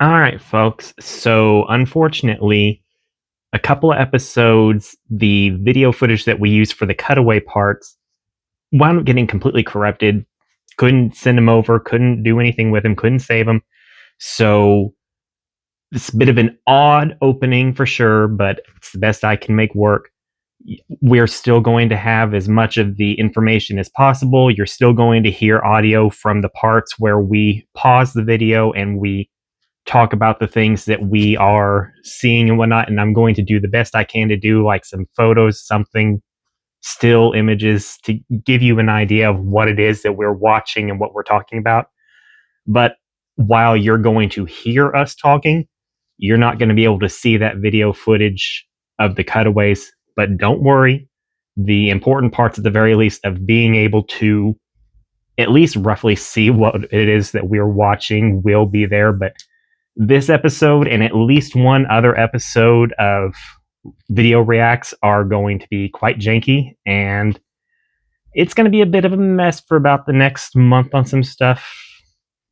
All right, folks. So, unfortunately, a couple of episodes, the video footage that we used for the cutaway parts wound up getting completely corrupted. Couldn't send them over, couldn't do anything with them, couldn't save them. So, it's a bit of an odd opening for sure, but it's the best I can make work. We're still going to have as much of the information as possible. You're still going to hear audio from the parts where we pause the video and we talk about the things that we are seeing and whatnot. And I'm going to do the best I can to do like some photos, something still images to give you an idea of what it is that we're watching and what we're talking about. But while you're going to hear us talking, you're not going to be able to see that video footage of the cutaways. But don't worry, the important parts, at the very least, of being able to at least roughly see what it is that we're watching will be there. But this episode and at least one other episode of video reacts are going to be quite janky, and it's going to be a bit of a mess for about the next month on some stuff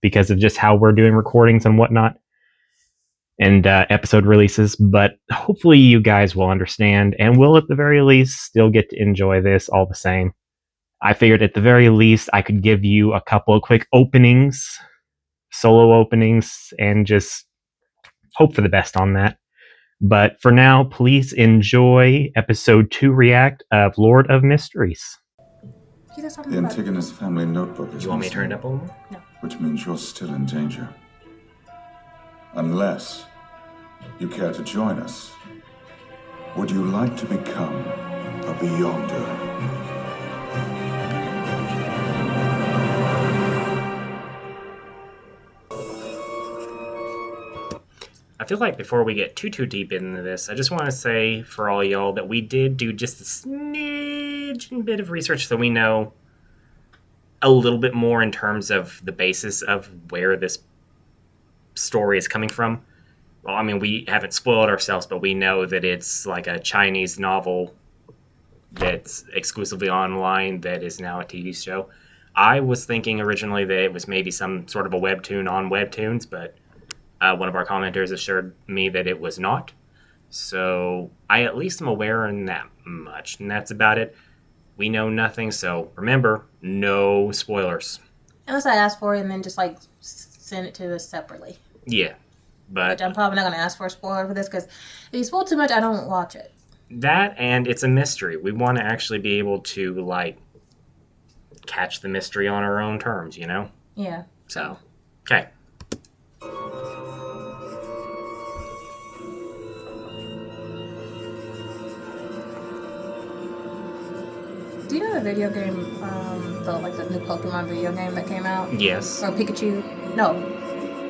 because of just how we're doing recordings and whatnot and episode releases. But hopefully you guys will understand and will at the very least still get to enjoy this all the same. I figured at the very least I could give you a couple of quick openings, solo openings, and just hope for the best on that. But for now, please enjoy episode 2 react of Lord of Mysteries. The Antigonus family notebook is You want me to turn it missing, up a little more? No. which means you're still in danger. Unless you care to join us. Would you like to become a Beyonder? I feel like before we get too deep into this, I just want to say for all y'all that we did do just a smidgen bit of research so we know a little bit more in terms of the basis of where this story is coming from. Well, I mean, we haven't spoiled ourselves, but we know that it's like a Chinese novel that's exclusively online that is now a TV show. I was thinking originally that it was maybe some sort of a webtoon on webtoons, but one of our commenters assured me that it was not. So I at least am aware in that much, and that's about it. We know nothing, so remember, no spoilers. Unless I ask for it and then just like send it to us separately. Yeah, but Which I'm probably not going to ask for a spoiler for this because if you spoil too much, I don't watch it. that, and it's a mystery. We want to actually be able to, like, catch the mystery on our own terms, you know? Yeah. So, okay. Do you know the video game, the new Pokemon video game that came out? Yes. Or Pikachu? No.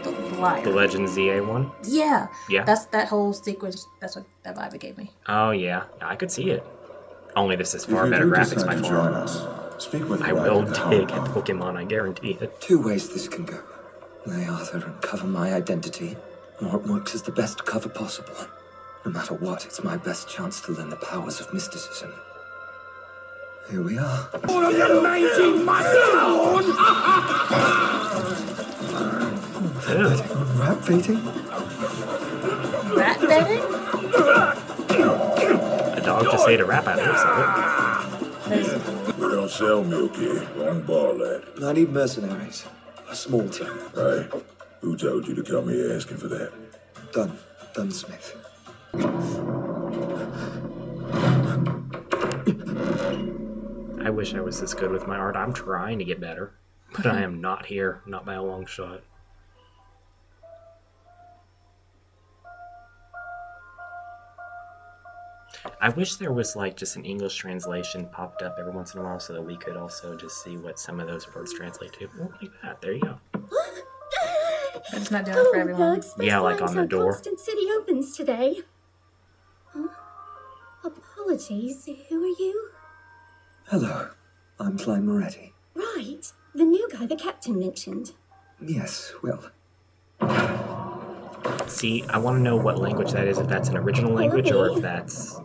The Liar. The Legend ZA one? Yeah. Yeah. That's that whole sequence. That's what that vibe it gave me. Oh, yeah. I could see it. Only this is If far you better do graphics decide by to far. join us, speak with I Wag will at the dig Hong at Kong. Pokemon, I guarantee it. Two ways this can go. Lay Arthur and cover my identity, or it works as the best cover possible. No matter what, it's my best chance to learn the powers of mysticism. Here we are. Ew. Rat feeding? Rat bedding? A dog just ate a rap out of it, We don't sell milk here. Wrong bar, lad. I need mercenaries. A small team. Right. Who told you to come here asking for that? Dunsmith. I wish I was this good with my art. I'm trying to get better, but I am not here, not by a long shot. I wish there was like just an English translation popped up every once in a while so that we could also just see what some of those words translate to. Oh, like that. There you go. But it's not doing it for everyone. Bugs, Yeah, like on the door. Constant City opens today. Huh? Apologies. Who are you? Hello, I'm Klein Moretti. Right, the new guy the captain mentioned. Yes, well, See, I want to know what language that is, if that's an original language or if that's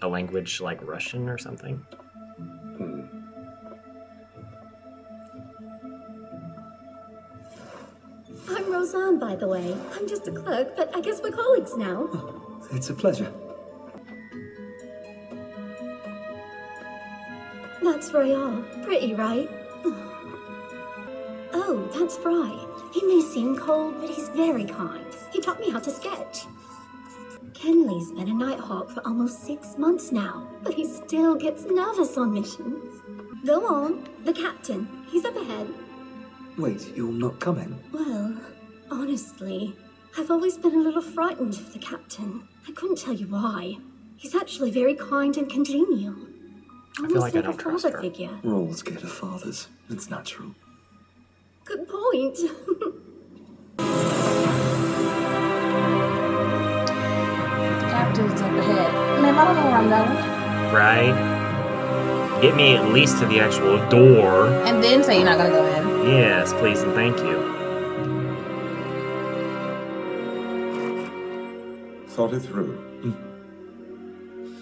a language like Russian or something. I'm Rose Lausanne, by the way. I'm just a clerk, but I guess we're colleagues now. It's a pleasure. That's Royale. Pretty, right? Oh, that's Fry. He may seem cold, but he's very kind. He taught me how to sketch. Kenley's been a Nighthawk for almost 6 months now, but he still gets nervous on missions. Go on. The captain. He's up ahead. Wait, you're not coming? Well, honestly, I've always been a little frightened of the captain. I couldn't tell you why. He's actually very kind and congenial. I feel like I a don't trust father her. figure. We're all scared of fathers. It's natural. Good point. Captain's up ahead. Ma'am, I don't know where I'm going. Right? Get me at least to the actual door. And then say you're not gonna go in. Yes, please and thank you. Thought it through.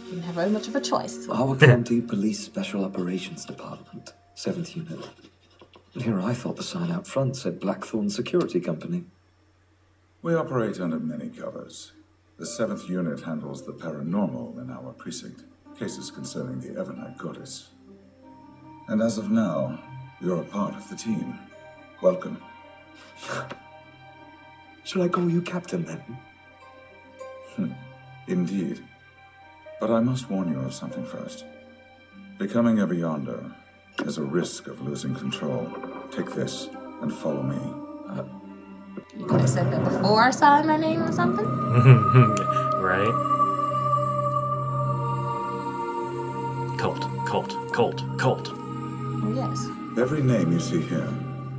Didn't have very much of a choice. Our County Police Special Operations Department, 7th Unit. Here I thought the sign out front said Blackthorn Security Company. We operate under many covers. The 7th Unit handles the paranormal in our precinct, cases concerning the Evernight Goddess. And as of now, you're a part of the team. Welcome. Should I call you Captain then? Indeed. But I must warn you of something first. Becoming a Beyonder is a risk of losing control. Take this and follow me. You could have said that before I signed my name or something. Right? Colt. Oh, yes. Every name you see here,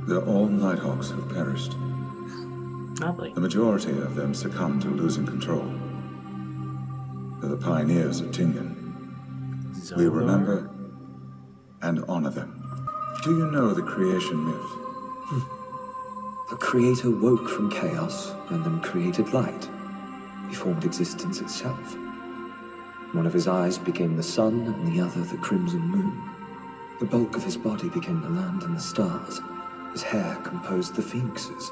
they're all Nighthawks who've perished. Lovely. The majority of them succumbed to losing control. They're the pioneers of Tinian. We Zolor? remember and honor them. Do you know the creation myth? The Creator woke from chaos and then created light. He formed existence itself. One of his eyes became the sun and the other the crimson moon. The bulk of his body became the land and the stars. His hair composed the phoenixes,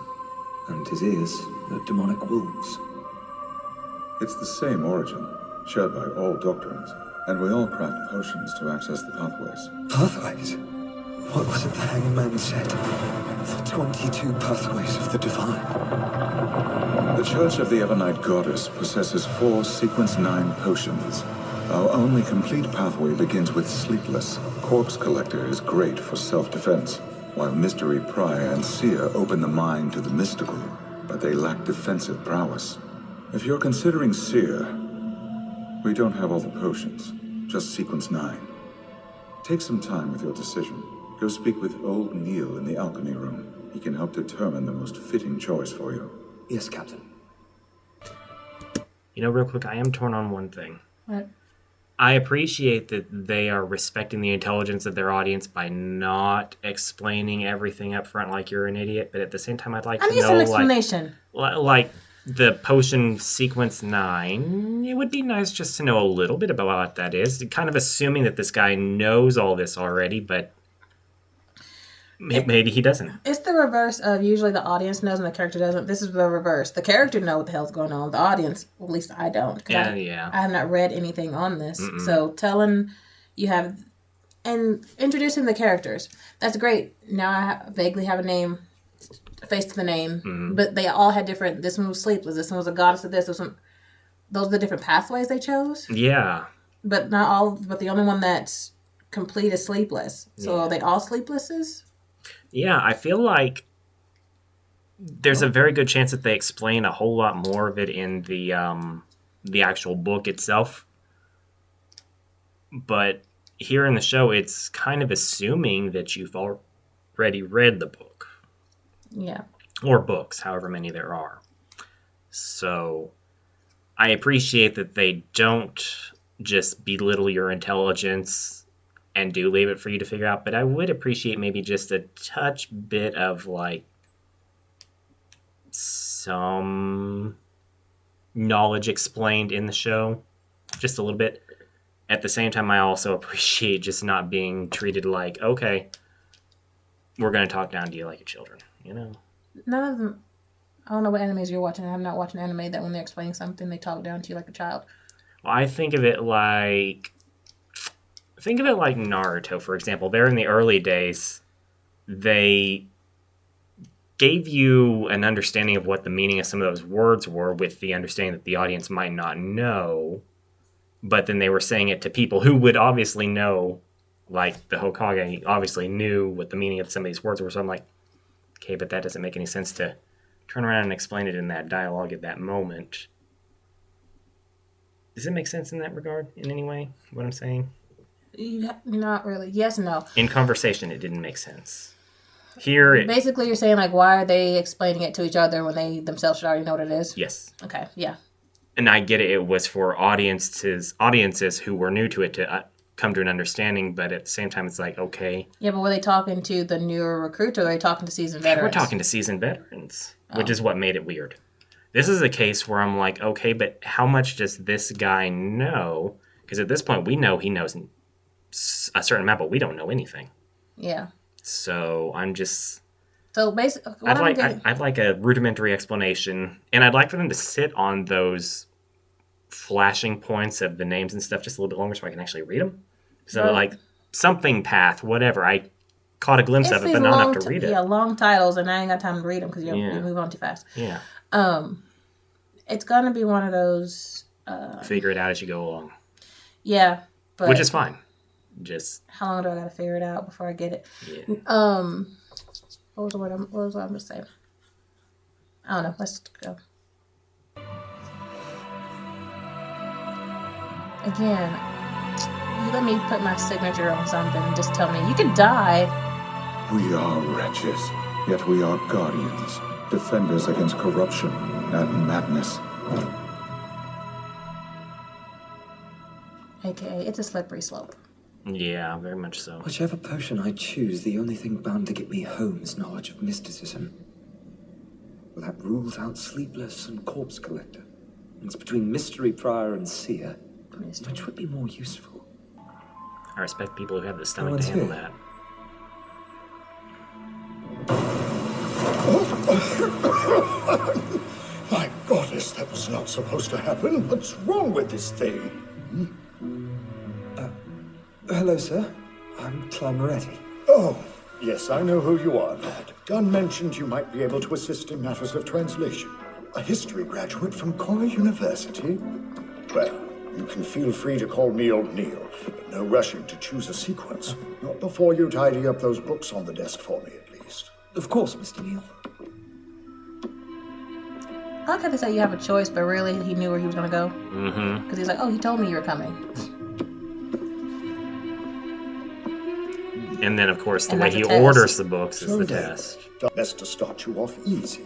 and his ears the demonic wolves. It's the same origin, shared by all doctrines, and we all craft potions to access the pathways. Pathways? What was it the hangman said? The 22 pathways of the divine. The Church of the Evernight Goddess possesses 4 Sequence 9 potions. Our only complete pathway begins with Sleepless. Corpse Collector is great for self-defense, while Mystery Prior and Seer open the mind to the mystical, but they lack defensive prowess. If you're considering Seer, we don't have all the potions, just Sequence 9. Take some time with your decision. Go speak with Old Neil in the alchemy room. He can help determine the most fitting choice for you. Yes, Captain. You know, real quick, I am torn on one thing. What? I appreciate that they are respecting the intelligence of their audience by not explaining everything up front like you're an idiot, but at the same time, I'd like I to need know, some like, explanation. like the potion sequence 9, it would be nice just to know a little bit about what that is. Kind of assuming that this guy knows all this already, but maybe he doesn't. It's the reverse of usually the audience knows and the character doesn't. This is the reverse. The character knows what the hell's going on. The audience, at least I don't. 'Cause Yeah. I have not read anything on this. So telling you have and introducing the characters, that's great. Now I vaguely have a name, a face to the name, but they all had different. This one was Sleepless. This one was a goddess of this. This one, those are the different pathways they chose. Yeah. But not all. But the only one that's complete is Sleepless. So are they all Sleeplesses? Yeah, I feel like there's a very good chance that they explain a whole lot more of it in the actual book itself. But here in the show, it's kind of assuming that you've already read the book. Yeah. Or books, however many there are. So I appreciate that they don't just belittle your intelligence and do leave it for you to figure out, but I would appreciate maybe just a touch bit of, like, some knowledge explained in the show. Just a little bit. At the same time, I also appreciate just not being treated like, okay, we're going to talk down to you like your children, you know? None of them. I don't know what animes you're watching. I'm not watching anime that when they're explaining something, they talk down to you like a child. Well, I think of it like Naruto, for example. There in the early days, they gave you an understanding of what the meaning of some of those words were, with the understanding that the audience might not know. But then they were saying it to people who would obviously know, like the Hokage obviously knew what the meaning of some of these words were. So I'm like, okay, but that doesn't make any sense to turn around and explain it in that dialogue at that moment. Does it make sense in that regard in any way, what I'm saying? Not really. Yes and no. In conversation, it didn't make sense. Here, Basically, you're saying, like, why are they explaining it to each other when they themselves should already know what it is? yes. Okay, yeah. And I get it. It was for audiences who were new to it to come to an understanding. But at the same time, it's like, okay, Yeah, but were they talking to the newer recruits or were they talking to seasoned veterans? we're talking to seasoned veterans, which is what made it weird. This is a case where I'm like, okay, but how much does this guy know? Because at this point, we know he knows a certain amount, but we don't know anything. Yeah. So I'm just... So basically, I'd like a rudimentary explanation, and I'd like for them to sit on those flashing points of the names and stuff just a little bit longer so I can actually read them. So, Right. like, something path, whatever. I caught a glimpse of it, but not enough to read it. Yeah, long titles, and I ain't got time to read them because you Yeah. move on too fast. Yeah. It's gonna be one of those. Figure it out as you go along, Yeah, but which is fine. Just, how long do I gotta figure it out before I get it? yeah. What was the word? What was I gonna say? I don't know. Let's go. Again, you let me put my signature on something. Just tell me you could die. We are wretches, yet we are guardians, defenders against corruption and madness. AKA, it's a slippery slope. Yeah, very much so. Whichever potion I choose, the only thing bound to get me home is knowledge of mysticism. Well, that rules out Sleepless and Corpse Collector. It's between Mystery Prior and Seer. Which would be more useful? I respect people who have the stomach Someone's to handle here. that. My goddess, that was not supposed to happen. What's wrong with this thing? Hello, sir. I'm Clive Moretti. Oh, yes, I know who you are, lad. Gunn mentioned you might be able to assist in matters of translation. A history graduate from Coy University? Well, you can feel free to call me Old Neil, but no rushing to choose a sequence. Not before you tidy up those books on the desk for me, at least. Of course, Mr. Neal. I like how they say you have a choice, but really he knew where he was gonna go. Mm-hmm. Because he's like, oh, he told me you were coming. And then, of course, the And way that's a he test. orders the books is So the then, test. best to start you off easy.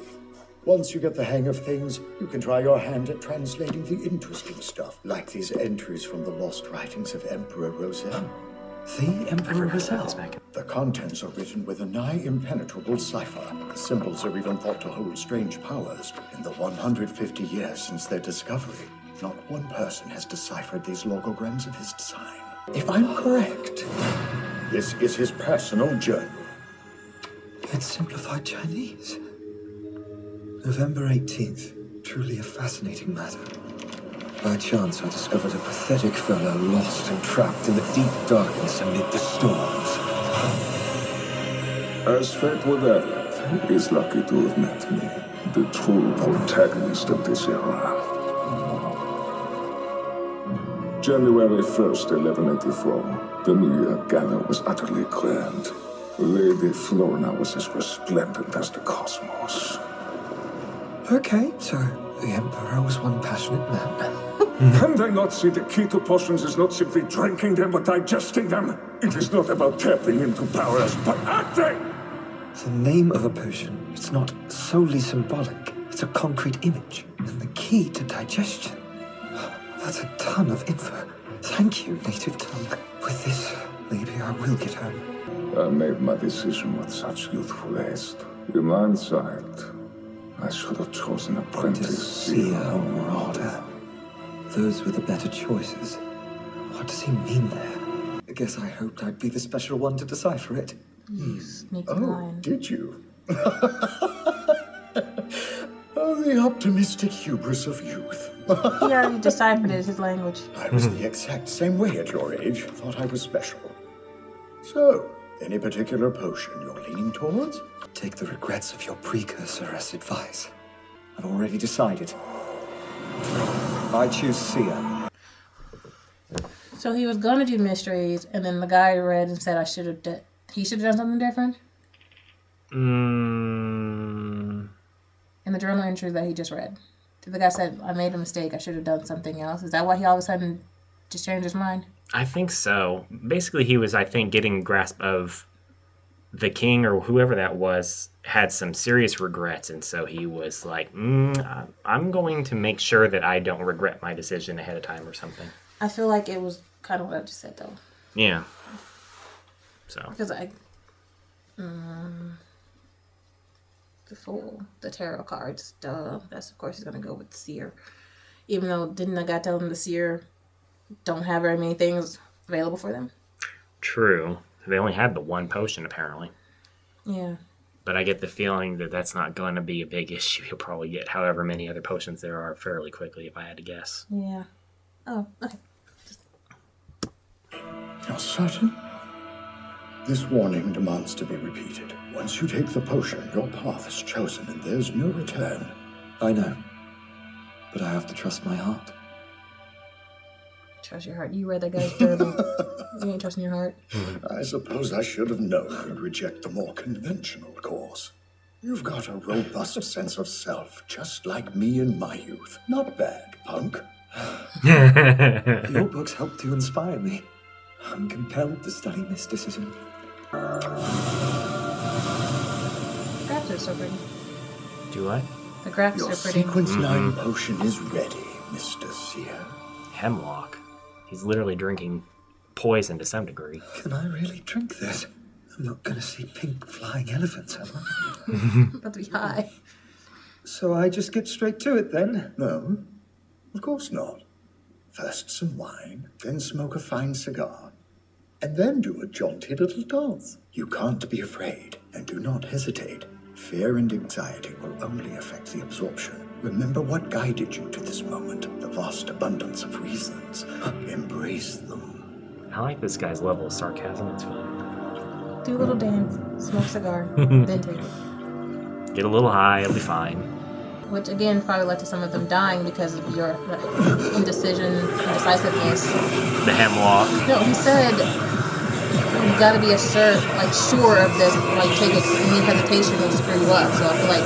Once you get the hang of things, you can try your hand at translating the interesting stuff, like these entries from the lost writings of Emperor Roselle. The Emperor This Roselle. back in- The contents are written with a nigh impenetrable cipher. The symbols are even thought to hold strange powers. In the 150 years since their discovery, not one person has deciphered these logograms of his design. If I'm correct, this is his personal journal. It's simplified Chinese. November 18th. Truly a fascinating matter. By chance, I discovered a pathetic fellow lost and trapped in the deep darkness amid the storms. As fate would have it, he's lucky to have met me, the true protagonist of this era. January 1st, 1184. The New Year gala was utterly grand. Lady Florina was as resplendent as the cosmos. Okay, so the Emperor was one passionate man. Can they not see the key to potions is not simply drinking them, but digesting them? It is not about tapping into powers, but acting! The name of a potion, it's not solely symbolic. It's a concrete image. And the key to digestion. That's a ton of info. Thank you, native tongue. With this, maybe I will get home. I made my decision with such youthful haste. In hindsight, I should have chosen apprentice. Seer or Marauder. Those were the better choices. What does he mean there? I guess I hoped I'd be the special one to decipher it. You sneaky Oh, lion. did you? The optimistic hubris of youth. He already deciphered it, his language. I was the exact same way at your age. Thought I was special. So, any particular potion you're leaning towards? Take the regrets of your precursor as advice. I've already decided. I choose Seer. So he was gonna do mysteries, and then the guy read and said he should have done something different in the journal entry that he just read. The guy said, "I made a mistake. I should have done something else." Is that why he all of a sudden just changed his mind? I think so. Basically, he was, I think, getting grasp of the king or whoever that was had some serious regrets, and so he was like, I'm going to make sure that I don't regret my decision ahead of time or something. I feel like it was kind of what I just said, though. Yeah. So. Because the Fool, the tarot cards, duh. That's, of course, he's going to go with Seer. Even though, didn't the guy tell him the Seer don't have very many things available for them? True. They only had the one potion, apparently. Yeah. But I get the feeling that that's not going to be a big issue. He'll probably get however many other potions there are fairly quickly, if I had to guess. Yeah. Oh, okay. You're certain? This warning demands to be repeated. Once you take the potion, your path is chosen and there's no return. I know. But I have to trust my heart. Trust your heart. You read that guy's journal. You ain't trusting your heart. I suppose I should have known you'd reject the more conventional course. You've got a robust sense of self, just like me in my youth. Not bad, punk. Your books help to inspire me. I'm compelled to study mysticism. Graphics are so pretty. Do what? The graphics Your are pretty. Sequence 9 potion is ready, Mr. Seer. Hemlock. He's literally drinking poison to some degree. Can I really drink this? I'm not gonna see pink flying elephants, am I? About to be high. So I just get straight to it then? No, of course not. First some wine, then smoke a fine cigar, and then do a jaunty little dance. You can't be afraid, and do not hesitate. Fear and anxiety will only affect the absorption. Remember what guided you to this moment, the vast abundance of reasons. Embrace them. I like this guy's level of sarcasm. It's fun. Do a little dance, smoke a cigar, then take it. Get a little high, it'll be fine. Which again probably led to some of them dying because of your indecisiveness. The hemlock. No, he said you gotta be sure of this. Like take it, any hesitation will screw you up. So I feel like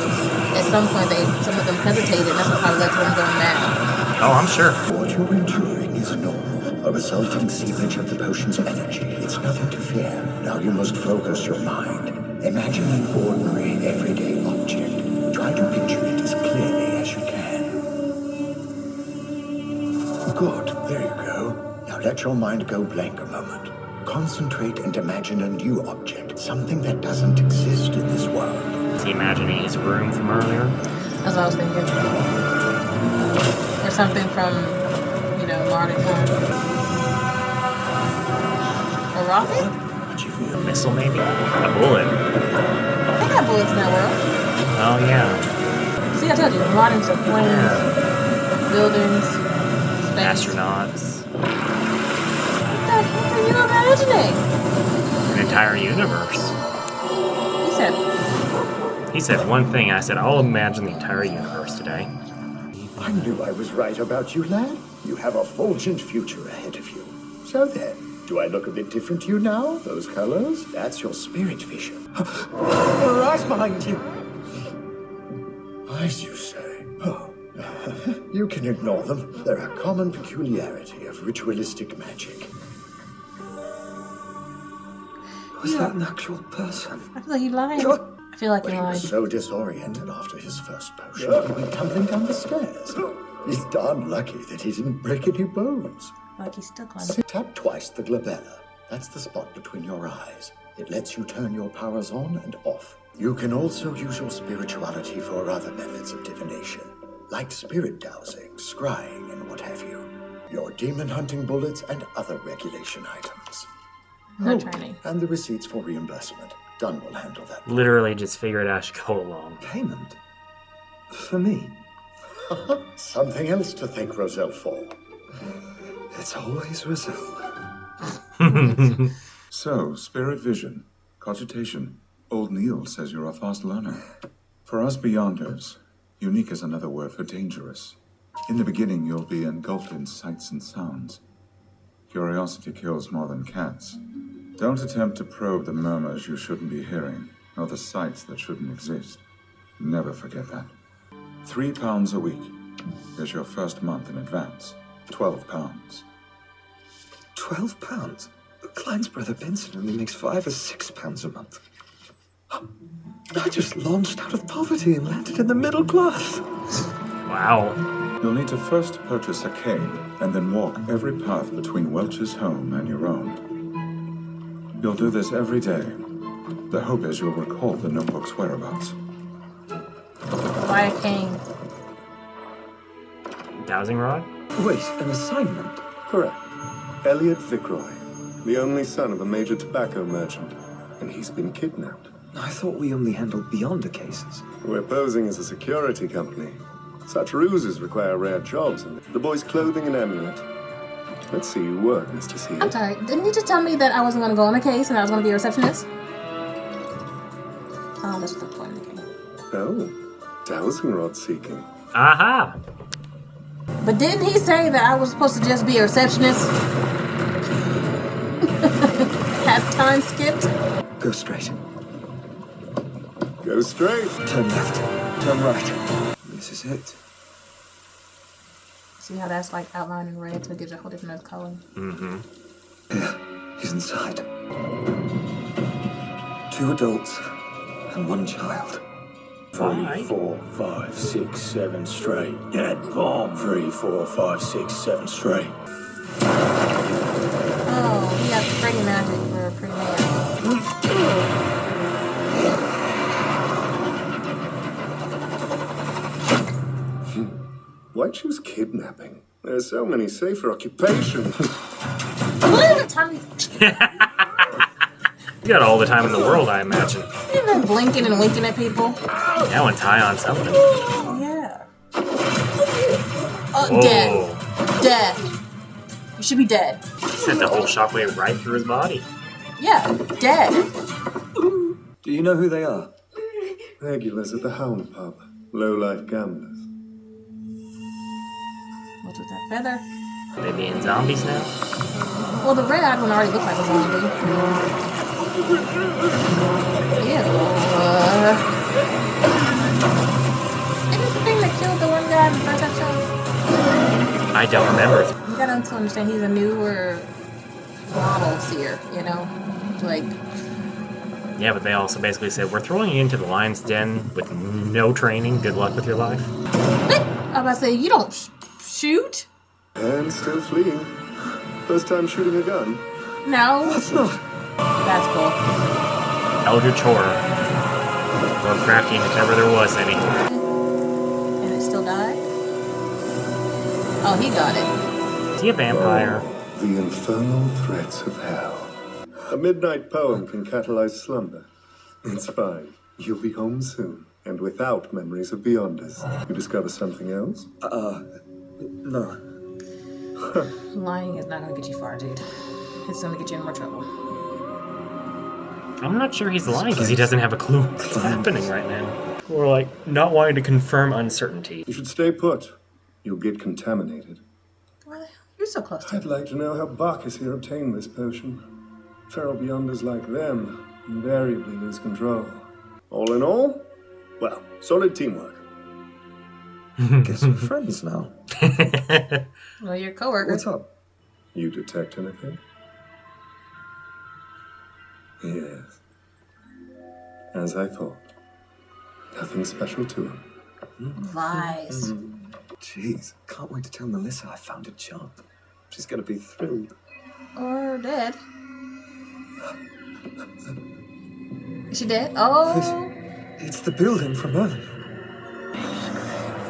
at some point some of them hesitated, and that's what probably led to them going mad. Oh, I'm sure. What you're enduring is normal, a resulting seepage of the potion's energy. It's nothing to fear. Now you must focus your mind. Imagine an ordinary, everyday object. Try to picture it as clearly as you can. Good, there you go. Now let your mind go blank a moment. Concentrate and imagine a new object, something that doesn't exist in this world. Is he imagining his room from earlier? That's what I was thinking. Or something from, Martin. A rocket? A missile, maybe? A bullet? They got bullets in that world. Oh, yeah. See, I told you, Martin's are planes, buildings, space. Astronauts. What the heck are you imagining? An entire universe. He said one thing, I said, I'll imagine the entire universe today. I knew I was right about you, lad. You have a fulgent future ahead of you. So then, do I look a bit different to you now? Those colors? That's your spirit vision. There are eyes behind you. Eyes, you say? Oh. You can ignore them. They're a common peculiarity of ritualistic magic. Was that an actual person? I feel like he lied. I feel like he He lied. was so disoriented after his first potion, he went tumbling down the stairs. He's darn lucky that he didn't break any bones. Like he's still climbing. Tap twice the glabella. That's the spot between your eyes. It lets you turn your powers on and off. You can also use your spirituality for other methods of divination, like spirit dowsing, scrying, and what have you. Your demon hunting bullets and other regulation items. No training. And the receipts for reimbursement. Dunn will handle that. Literally just figured I should go along. Payment? For me? Something else to thank Roselle for. It's always Roselle. So, spirit vision, cogitation. Old Neil says you're a fast learner. For us Beyonders, unique is another word for dangerous. In the beginning, you'll be engulfed in sights and sounds. Curiosity kills more than cats. Don't attempt to probe the murmurs you shouldn't be hearing, nor the sights that shouldn't exist. Never forget that. £3 a week. Here's your first month in advance. £12. £12? Klein's brother Benson only makes £5 or £6 a month. I just launched out of poverty and landed in the middle class. Wow. You'll need to first purchase a cane, and then walk every path between Welch's home and your own. You'll do this every day. The hope is you'll recall the notebook's whereabouts. Buy a cane. Dowsing rod? Wait, an assignment? Correct. Elliot Vickroy, the only son of a major tobacco merchant, and he's been kidnapped. I thought we only handled Beyonder cases. We're posing as a security company. Such ruses require rare jobs, and the boy's clothing and amulet. Let's see you work, Mr. Seale. I'm sorry. Didn't you just tell me that I wasn't going to go on a case and I was going to be a receptionist? Oh, that's the point of the game. Oh, dowsing rod seeking. Aha! But didn't he say that I was supposed to just be a receptionist? Has time skipped? Go straight. Go straight. Turn left. Turn right. This is it. See how that's like outlined in red, so it gives a whole different color. Mm-hmm. Here, he's inside. 2 adults and 1 child. 3, 4, 5, 6, 7 straight. Dead bomb. 3, 4, 5, 6, 7 straight. Oh, he got pretty magic for a pretty man. Why choose kidnapping? There's so many safer occupations. What is the time? You got all the time in the world, I imagine. You've been blinking and winking at people. Now and tie on something. Yeah. Oh, Whoa. dead. Dead. You should be dead. Sent the whole shockwave right through his body. Yeah, dead. Do you know who they are? Regulars at the Hound Pub. Low-life gamblers. What's with that feather? Are they being zombies now? Well, the red-eyed one already looked like a zombie. Ew. Isn't the thing that killed the one guy in the first episode? I don't remember. You gotta understand he's a newer model seer, you know? Like, Yeah, but they also basically said, we're throwing you into the lion's den with no training. Good luck with your life. I'm about to say, you don't shoot? And still fleeing. First time shooting a gun. No. That's not. That's cool. Eldritch horror. Or crafting if ever there was any. And it still died? Oh, he got it. Is he a vampire? The infernal threats of hell. A midnight poem can catalyze slumber. It's fine. You'll be home soon. And without memories of Beyonders. You discover something else? No. Lying is not gonna get you far, dude. It's gonna get you in more trouble. I'm not sure he's lying because he doesn't have a clue what's happening right now. Or like, not wanting to confirm uncertainty. You should stay put. You'll get contaminated. Why the hell? You're so close to I'd it. like to know how Bacchus here obtained this potion. Feral Beyonders like them invariably lose control. All in all, well, solid teamwork. Guess we're friends now. Well, your coworker. What's up? You detect anything? Yes. As I thought. Nothing special to him. Lies. Jeez, can't wait to tell Melissa I found a job. She's gonna be thrilled. Or dead. Is she dead? Oh. It's the building from earlier.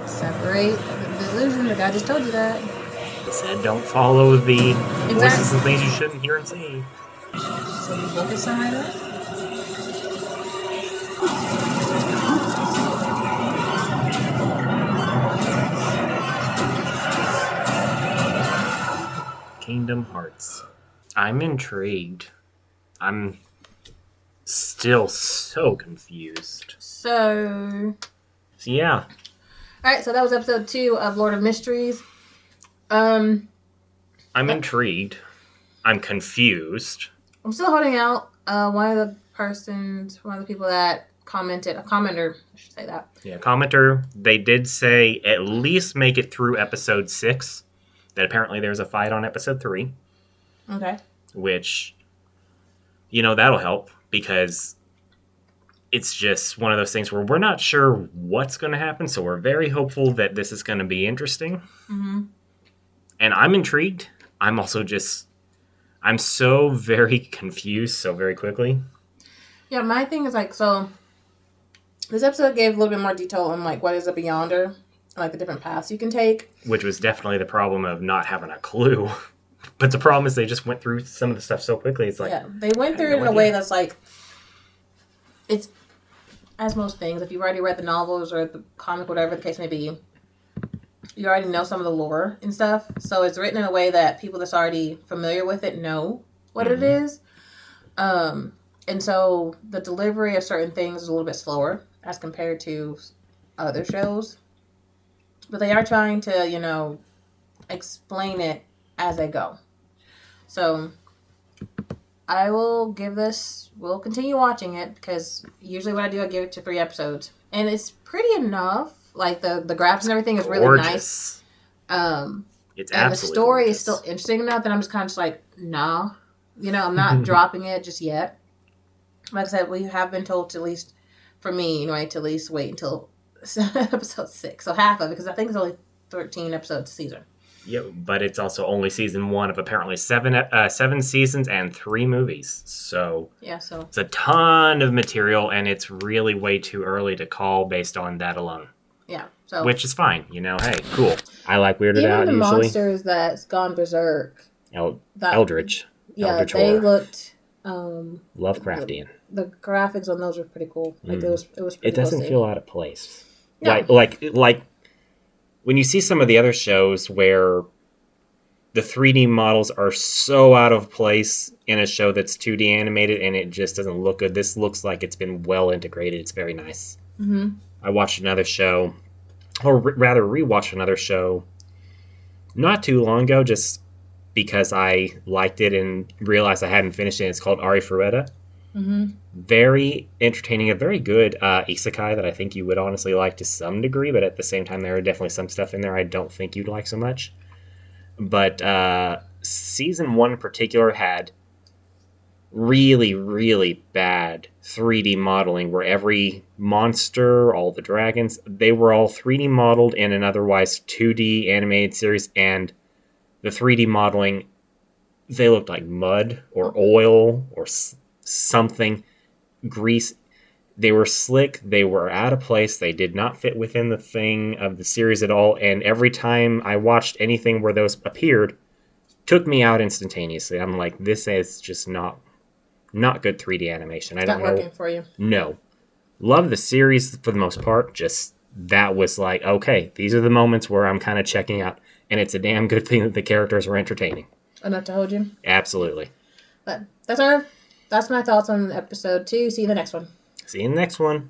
Separate the delusion. The guy just told you that. He said don't follow the voices and things you shouldn't hear and see. So you both decide that? Kingdom Hearts. I'm intrigued. I'm still so confused. So yeah. Alright, so that was episode 2 of Lord of Mysteries. I'm intrigued. I'm confused. I'm still holding out. One of the people that commented, a commenter, I should say that. Yeah, commenter, they did say at least make it through episode 6. That apparently there's a fight on episode 3. Okay. Which, that'll help because it's just one of those things where we're not sure what's going to happen, so we're very hopeful that this is going to be interesting. Mm-hmm. And I'm intrigued. I'm also I'm so very confused so very quickly. Yeah, my thing is so this episode gave a little bit more detail on what is a Beyonder, the different paths you can take. Which was definitely the problem of not having a clue. But the problem is they just went through some of the stuff so quickly. It's they went through it in a way that's it's, as most things, if you've already read the novels or the comic, whatever the case may be, you already know some of the lore and stuff. So it's written in a way that people that's already familiar with it know what it is. And so the delivery of certain things is a little bit slower as compared to other shows. But they are trying to, explain it as they go. So I will we'll continue watching it because usually what I do, I give it to 3 episodes. And it's pretty enough. The graphics and everything is really nice. It's and the story gorgeous. is still interesting enough that I'm just kind of nah. I'm not dropping it just yet. Like I said, we have been told to at least, for me, to at least wait until episode 6. So half of it, because I think it's only 13 episodes a season. Yeah, but it's also only season 1 of apparently 7 seasons and 3 movies. So it's a ton of material, and it's really way too early to call based on that alone. Yeah, so which is fine. Hey, cool. I like Weirded even Out the usually. Monsters that's gone berserk. Eldritch. Yeah, Eldritch they horror. looked Lovecraftian. The graphics on those were pretty cool. It was pretty It doesn't feel out of place. No. Like when you see some of the other shows where the 3D models are so out of place in a show that's 2D animated and it just doesn't look good. This looks like it's been well integrated. It's very nice. Mm-hmm. I watched another show, or rather rewatched another show not too long ago just because I liked it and realized I hadn't finished it. It's called Ari Frueta. Mm-hmm. Very entertaining, a very good isekai that I think you would honestly like to some degree, but at the same time, there are definitely some stuff in there I don't think you'd like so much. But season 1 in particular had really, really bad 3D modeling where every monster, all the dragons, they were all 3D modeled in an otherwise 2D animated series, and the 3D modeling, they looked like mud or oil or something, grease. They were slick, they were out of place, they did not fit within the thing of the series at all, and every time I watched anything where those appeared, took me out instantaneously. I'm like, this is just not good 3D animation. It's not working for you. No. Love the series for the most part, just that was like, okay, these are the moments where I'm kind of checking out, and it's a damn good thing that the characters are entertaining. Enough to hold you? Absolutely. But that's my thoughts on episode 2. See you in the next one. See you in the next one.